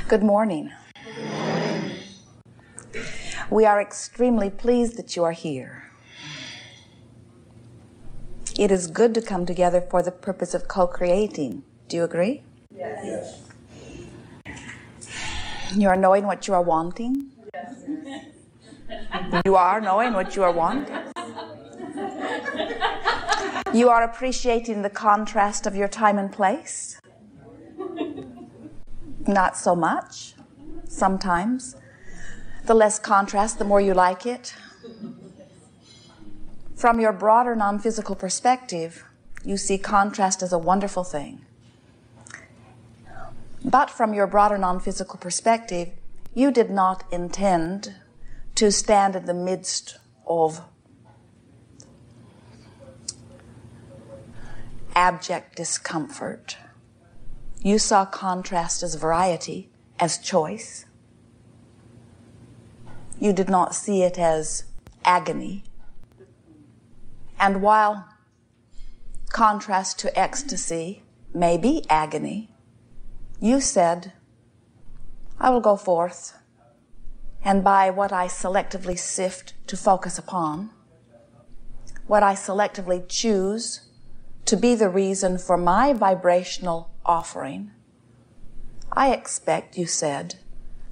Good morning. We are extremely pleased that you are here. It is good to come together for the purpose of co-creating. Do you agree? Yes. You are knowing what you are wanting? Yes. You are knowing what you are wanting? You are appreciating the contrast of your time and place? Not so much. Sometimes. The less contrast, the more you like it. From your broader non-physical perspective, you see contrast as a wonderful thing. But from your broader non-physical perspective, you did not intend to stand in the midst of abject discomfort. You saw contrast as variety, as choice. You did not see it as agony. And while contrast to ecstasy may be agony, you said, I will go forth, and by what I selectively sift to focus upon, what I selectively choose to be the reason for my vibrational offering, I expect, you said,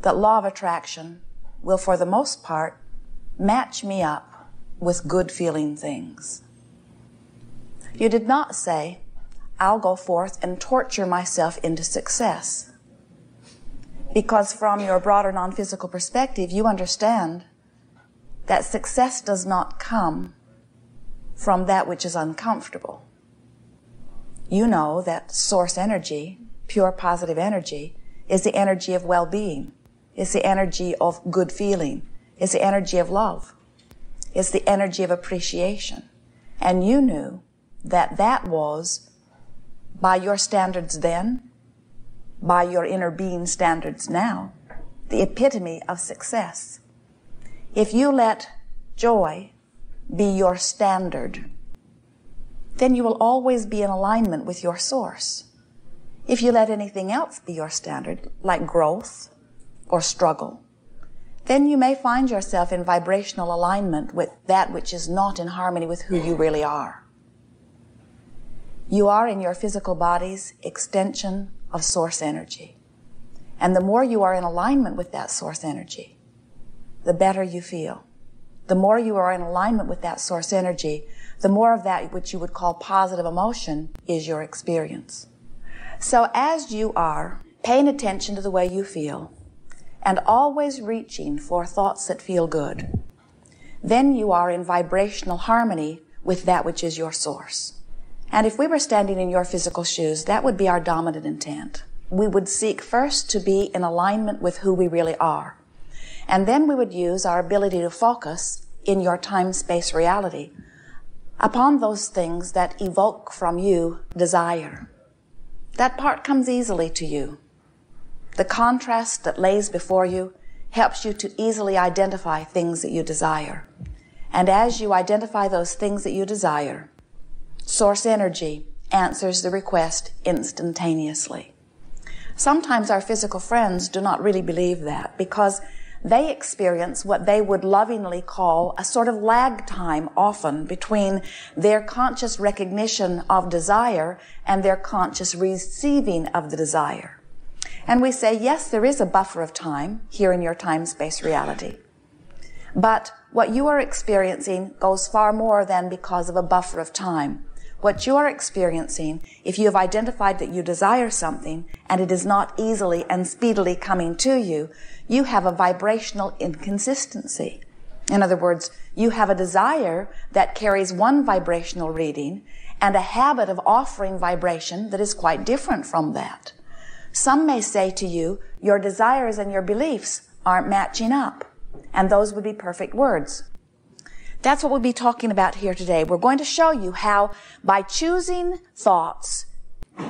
that law of attraction will, for the most part, match me up with good-feeling things. You did not say, I'll go forth and torture myself into success. Because from your broader non-physical perspective, you understand that success does not come from that which is uncomfortable. You know that source energy, pure positive energy, is the energy of well-being. It's the energy of good feeling. It's the energy of love. It's the energy of appreciation. And you knew that that was, by your standards then, by your inner being standards now, the epitome of success. If you let joy be your standard, then you will always be in alignment with your source. If you let anything else be your standard, like growth or struggle, then you may find yourself in vibrational alignment with that which is not in harmony with who you really are. You are in your physical body's extension of source energy. And the more you are in alignment with that source energy, the better you feel. The more you are in alignment with that source energy, the more of that which you would call positive emotion is your experience. So as you are paying attention to the way you feel and always reaching for thoughts that feel good, then you are in vibrational harmony with that which is your source. And if we were standing in your physical shoes, that would be our dominant intent. We would seek first to be in alignment with who we really are. And then we would use our ability to focus in your time-space reality upon those things that evoke from you desire. That part comes easily to you. The contrast that lays before you helps you to easily identify things that you desire. And as you identify those things that you desire, source energy answers the request instantaneously. Sometimes our physical friends do not really believe that because they experience what they would lovingly call a sort of lag time often between their conscious recognition of desire and their conscious receiving of the desire. And we say, yes, there is a buffer of time here in your time-space reality. But what you are experiencing goes far more than because of a buffer of time. What you are experiencing, if you have identified that you desire something and it is not easily and speedily coming to you, you have a vibrational inconsistency. In other words, you have a desire that carries one vibrational reading and a habit of offering vibration that is quite different from that. Some may say to you, your desires and your beliefs aren't matching up, and those would be perfect words. That's what we'll be talking about here today. We're going to show you how by choosing thoughts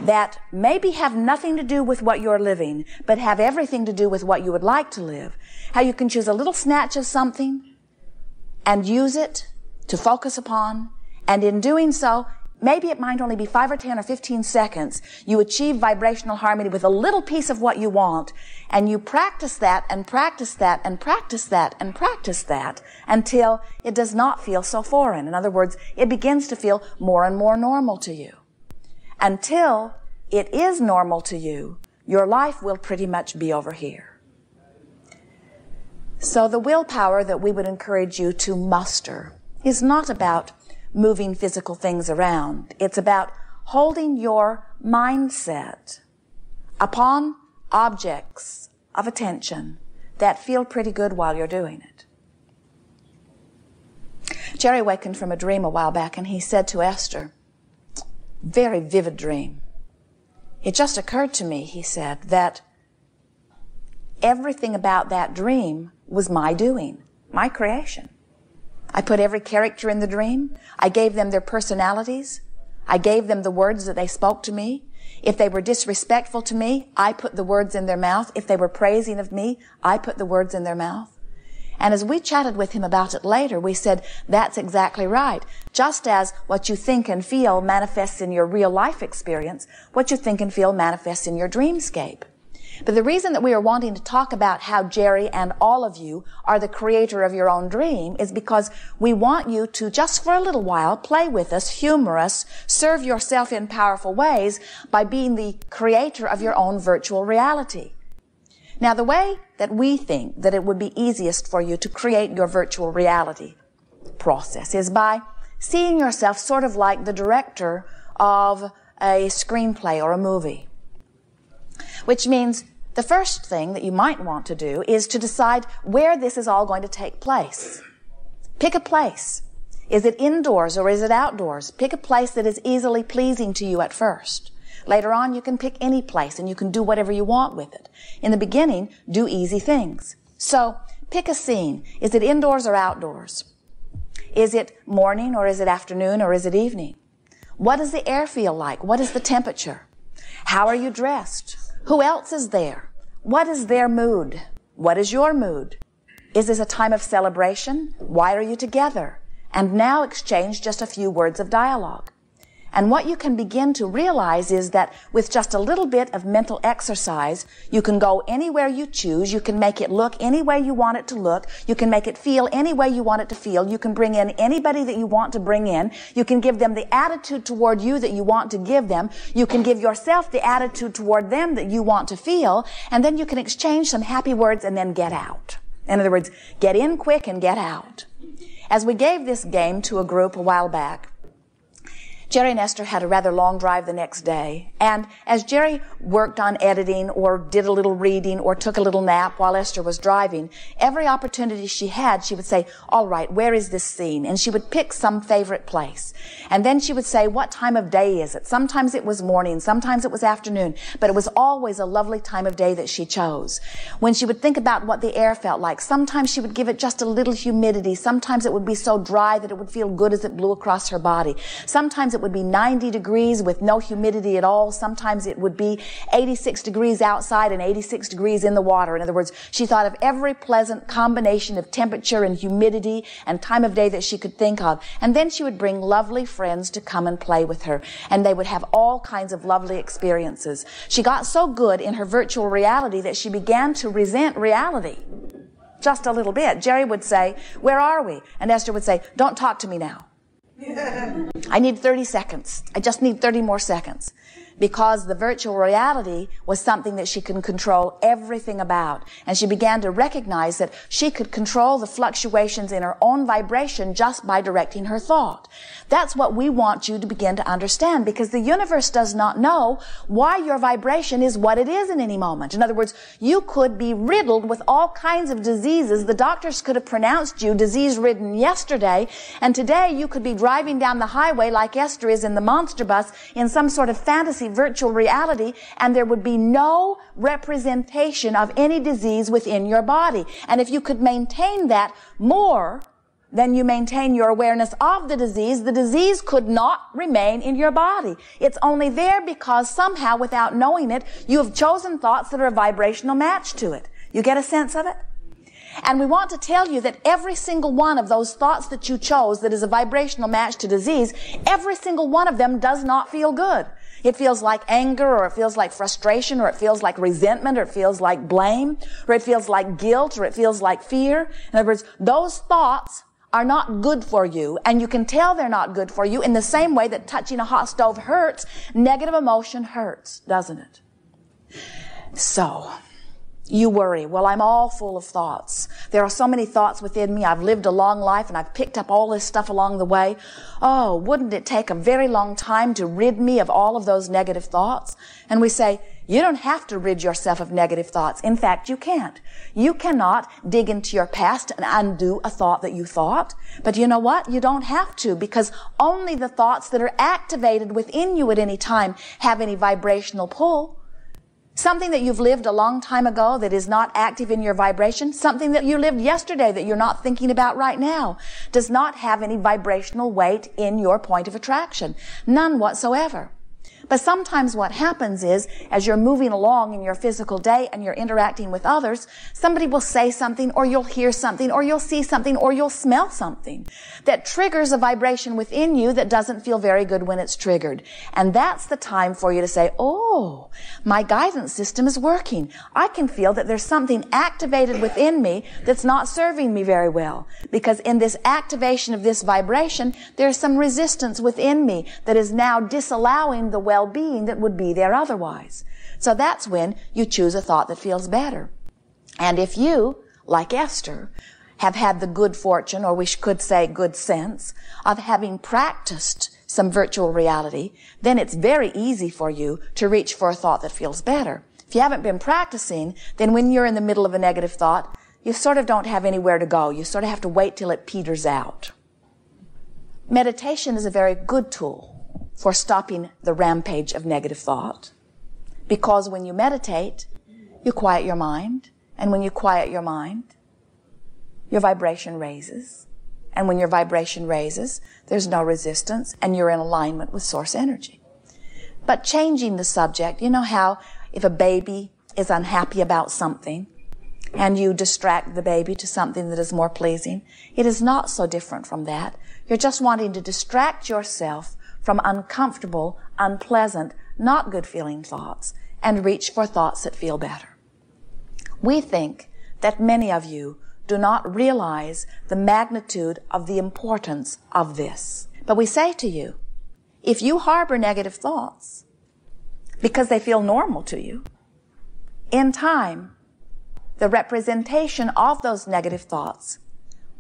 that maybe have nothing to do with what you're living, but have everything to do with what you would like to live, how you can choose a little snatch of something and use it to focus upon, and in doing so, maybe it might only be 5 or 10 or 15 seconds, you achieve vibrational harmony with a little piece of what you want, and you practice that and practice that and practice that and practice that until it does not feel so foreign. In other words, it begins to feel more and more normal to you. Until it is normal to you, your life will pretty much be over here. So the willpower that we would encourage you to muster is not about moving physical things around. It's about holding your mindset upon objects of attention that feel pretty good while you're doing it. Jerry awakened from a dream a while back, and he said to Esther, very vivid dream. It just occurred to me, he said, that everything about that dream was my doing, my creation. I put every character in the dream. I gave them their personalities. I gave them the words that they spoke to me. If they were disrespectful to me, I put the words in their mouth. If they were praising of me, I put the words in their mouth. And as we chatted with him about it later, we said, that's exactly right. Just as what you think and feel manifests in your real life experience, what you think and feel manifests in your dreamscape. But the reason that we are wanting to talk about how Jerry and all of you are the creator of your own dream is because we want you to, just for a little while, play with us, humor us, serve yourself in powerful ways by being the creator of your own virtual reality. Now, the way that we think that it would be easiest for you to create your virtual reality process is by seeing yourself sort of like the director of a screenplay or a movie. Which means the first thing that you might want to do is to decide where this is all going to take place. Pick a place. Is it indoors or is it outdoors? Pick a place that is easily pleasing to you at first. Later on, you can pick any place and you can do whatever you want with it. In the beginning, do easy things. So, pick a scene. Is it indoors or outdoors? Is it morning or is it afternoon or is it evening? What does the air feel like? What is the temperature? How are you dressed? Who else is there? What is their mood? What is your mood? Is this a time of celebration? Why are you together? And now exchange just a few words of dialogue. And what you can begin to realize is that with just a little bit of mental exercise, you can go anywhere you choose. You can make it look any way you want it to look. You can make it feel any way you want it to feel. You can bring in anybody that you want to bring in. You can give them the attitude toward you that you want to give them. You can give yourself the attitude toward them that you want to feel. And then you can exchange some happy words and then get out. In other words, get in quick and get out. As we gave this game to a group a while back, Jerry and Esther had a rather long drive the next day, and as Jerry worked on editing or did a little reading or took a little nap while Esther was driving, every opportunity she had, she would say, all right, where is this scene? And she would pick some favorite place. And then she would say, what time of day is it? Sometimes it was morning, sometimes it was afternoon, but it was always a lovely time of day that she chose. When she would think about what the air felt like, sometimes she would give it just a little humidity. Sometimes it would be so dry that it would feel good as it blew across her body. Sometimes it would be 90 degrees with no humidity at all. Sometimes it would be 86 degrees outside and 86 degrees in the water. In other words, she thought of every pleasant combination of temperature and humidity and time of day that she could think of. And then she would bring lovely friends to come and play with her. And they would have all kinds of lovely experiences. She got so good in her virtual reality that she began to resent reality. Just a little bit. Jerry would say, where are we? And Esther would say, don't talk to me now. I need 30 seconds. I just need 30 more seconds. Because the virtual reality was something that she could control everything about. And she began to recognize that she could control the fluctuations in her own vibration just by directing her thought. That's what we want you to begin to understand, because the universe does not know why your vibration is what it is in any moment. In other words, you could be riddled with all kinds of diseases. The doctors could have pronounced you disease-ridden yesterday, and today you could be driving down the highway like Esther is in the monster bus in some sort of fantasy virtual reality, and there would be no representation of any disease within your body. And if you could maintain that more than you maintain your awareness of the disease could not remain in your body. It's only there because somehow, without knowing it, you have chosen thoughts that are a vibrational match to it. You get a sense of it? And we want to tell you that every single one of those thoughts that you chose that is a vibrational match to disease, every single one of them does not feel good. It feels like anger, or it feels like frustration, or it feels like resentment, or it feels like blame, or it feels like guilt, or it feels like fear. In other words, those thoughts are not good for you, and you can tell they're not good for you in the same way that touching a hot stove hurts. Negative emotion hurts, doesn't it? So, you worry, well, I'm all full of thoughts. There are so many thoughts within me. I've lived a long life and I've picked up all this stuff along the way. Oh, wouldn't it take a very long time to rid me of all of those negative thoughts? And we say, you don't have to rid yourself of negative thoughts. In fact, you can't. You cannot dig into your past and undo a thought that you thought. But you know what? You don't have to, because only the thoughts that are activated within you at any time have any vibrational pull. Something that you've lived a long time ago that is not active in your vibration, something that you lived yesterday that you're not thinking about right now, does not have any vibrational weight in your point of attraction. None whatsoever. But sometimes what happens is, as you're moving along in your physical day and you're interacting with others, somebody will say something, or you'll hear something, or you'll see something, or you'll smell something that triggers a vibration within you that doesn't feel very good when it's triggered. And that's the time for you to say, oh, my guidance system is working. I can feel that there's something activated within me that's not serving me very well. Because in this activation of this vibration, there's some resistance within me that is now disallowing the well-being that would be there otherwise. So that's when you choose a thought that feels better. And if you, like Esther, have had the good fortune, or we could say good sense, of having practiced some virtual reality, then it's very easy for you to reach for a thought that feels better. If you haven't been practicing, then when you're in the middle of a negative thought, you sort of don't have anywhere to go. You sort of have to wait till it peters out. Meditation is a very good tool for stopping the rampage of negative thought. Because when you meditate, you quiet your mind. And when you quiet your mind, your vibration raises. And when your vibration raises, there's no resistance and you're in alignment with source energy. But changing the subject, you know how if a baby is unhappy about something and you distract the baby to something that is more pleasing, it is not so different from that. You're just wanting to distract yourself from uncomfortable, unpleasant, not good feeling thoughts and reach for thoughts that feel better. We think that many of you do not realize the magnitude of the importance of this. But we say to you, if you harbor negative thoughts because they feel normal to you, in time, the representation of those negative thoughts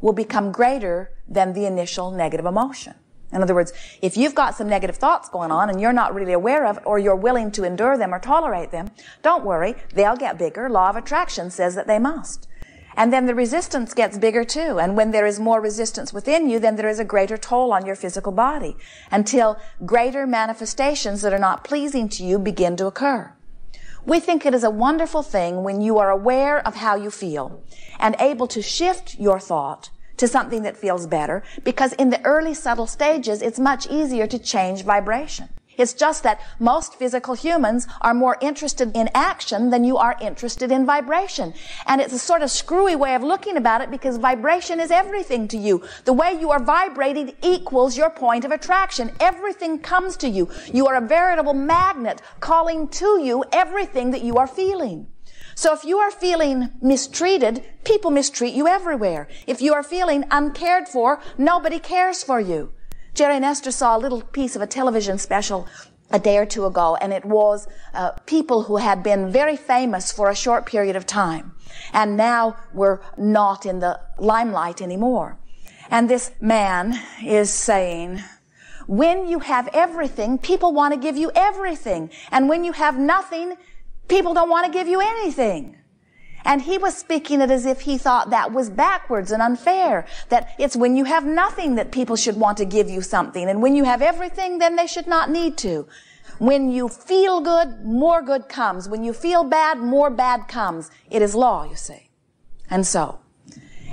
will become greater than the initial negative emotion. In other words, if you've got some negative thoughts going on and you're not really aware of it, or you're willing to endure them or tolerate them, don't worry, they'll get bigger. Law of attraction says that they must. And then the resistance gets bigger too. And when there is more resistance within you, then there is a greater toll on your physical body until greater manifestations that are not pleasing to you begin to occur. We think it is a wonderful thing when you are aware of how you feel and able to shift your thought to something that feels better, because in the early subtle stages, it's much easier to change vibration. It's just that most physical humans are more interested in action than you are interested in vibration. And it's a sort of screwy way of looking about it, because vibration is everything to you. The way you are vibrating equals your point of attraction. Everything comes to you. You are a veritable magnet calling to you everything that you are feeling. So if you are feeling mistreated, people mistreat you everywhere. If you are feeling uncared for, nobody cares for you. Jerry and Esther saw a little piece of a television special a day or two ago, and it was people who had been very famous for a short period of time and now were not in the limelight anymore. And this man is saying, when you have everything, people want to give you everything. And when you have nothing, people don't want to give you anything. And he was speaking it as if he thought that was backwards and unfair, that it's when you have nothing that people should want to give you something, and when you have everything, then they should not need to. When you feel good, more good comes. When you feel bad, more bad comes. It is law, you see. And so,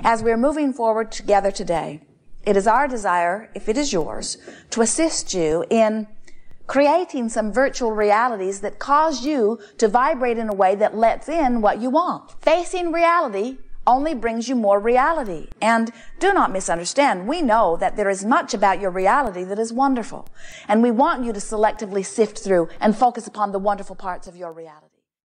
as we're moving forward together today, it is our desire, if it is yours, to assist you in creating some virtual realities that cause you to vibrate in a way that lets in what you want. Facing reality only brings you more reality. And do not misunderstand. We know that there is much about your reality that is wonderful. And we want you to selectively sift through and focus upon the wonderful parts of your reality.